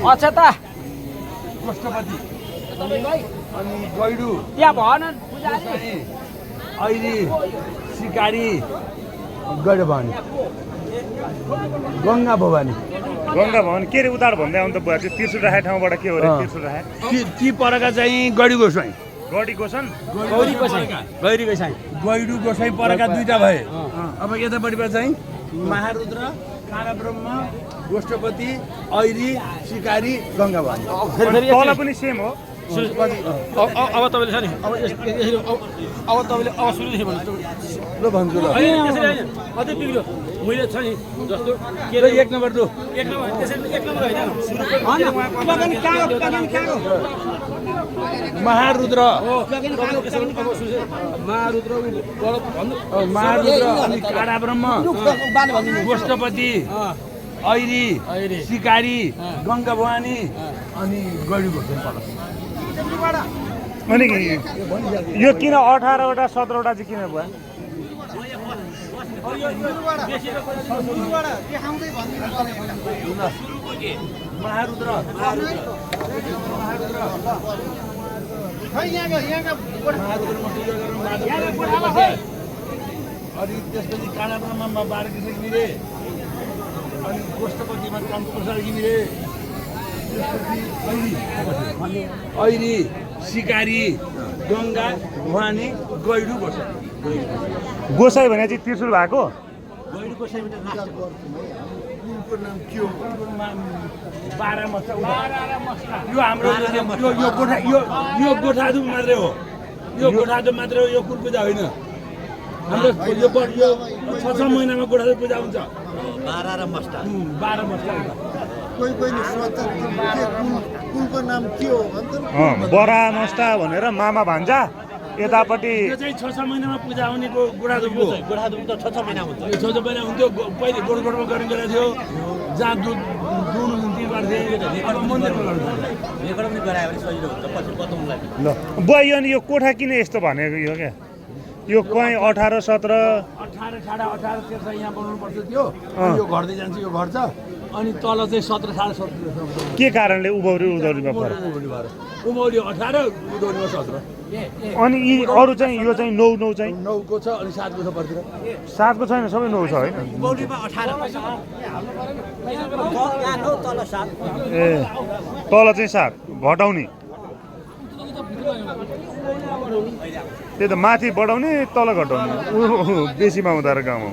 अक्षता गोष्ठपति अनि गैडु त्यहाँ भएन पुजारी ऐरी सिकारी गैडा भवानी गङ्गा भवानी गङ्गा भवन के रे उतार भन्दै आउनु त भयो त्यो त्रिशुल राखे ठाउँबाट के हो रे त्रिशुल राखे ती परका चाहिँ गैडु गोसाई गडी गोसन गौरी गोसाई गौरी गोसाई गैडु गोसाई परका दुईटा भए अब यतापट्टिबाट चाहिँ महारुद्र काँडा ब्रह्म गोष्ठपति ऐरी सिकारी गङ्गा भवानी तल पनि सेम हो अब तपाईँले छ नि अब तपाईँले अब सुरुदेखि भन्नु ल भन्छु ल अझै बिग्रियो मैले छ नि जस्तो के ल एक नम्बर लु एक नम्बर त्यसरी एक नम्बर होइन महारुद्र महारुद्र अनि काँडा ब्रह्म गोष्ठपति ऐरी सिकारी गङ्गा भवानी अनि गैडु गोसाई परस अनि यो किन 18वटा 17वटा चाहिँ किन भयो महारुद्र अनि त्यसपछि काँडा ब्रह्ममा 12 किसिम घिमिरे अनि गोष्ठपतिमा कम्पुसर घिमिरे त्यसपछि ऐरी सिकारी गङ्गा भवानी गैडु गोसाई गोसाई भने चाहिँ त्रिशुल भएको गैडु गोसाई कुलको नाम के हो बाह्र मस्ता यो हाम्रो यो गोठा यो गोठादुम मात्रै हो यो गोठादुम मात्रै हो यो कुल पूजा होइन हाम्रो यो 6 महिनामा गोठादुम पूजा हुन्छ 12 मस्ता कोही कुलको नाम के हो बरा मस्ता भनेर मामा भान्जा यतापट्टि यो चाहिँ 6 महिनामा पूजा हुनेको गोठादुम हो गोठादुम त 6 महिना हुन्छ 6 महिना हुन्थ्यो पहिले गोठमा गर्ने बेला थियो जहाँ दुध दुहुनु हुन्थ्यो गर्थे अब मन्दिरमा गर्छ रेकर्ड पनि गरायो भने सजिलो हुन्छ पछि बताउनुलाई ल बुवा यो अनि यो कोठा किन यस्तो भनेको यो क्या यो कहीँ 18 17 18 साढे 18 तेर्छ यहाँ बनाउनु पर्छ त्यो अनि यो घट्दै जान्छ यो घट्छ अनि तल चाहिँ 17 साढे 17 के कारणले उभौली उधौलीमा पर्यो उमौली 18 उधौलीमा 17 अनि यी अरू चाहिँ यो चाहिँ 9 चाहिँ 9 को छ अनि 7 को छ पर्तिर 7 को छैन सबै 9 छ होइन उमौलीमा 18 तल 7 ए तल चाहिँ 7 घटाउने त्यही त माथि बढाउने तल घटाउने बेसीमा हुँदा र गाउँमा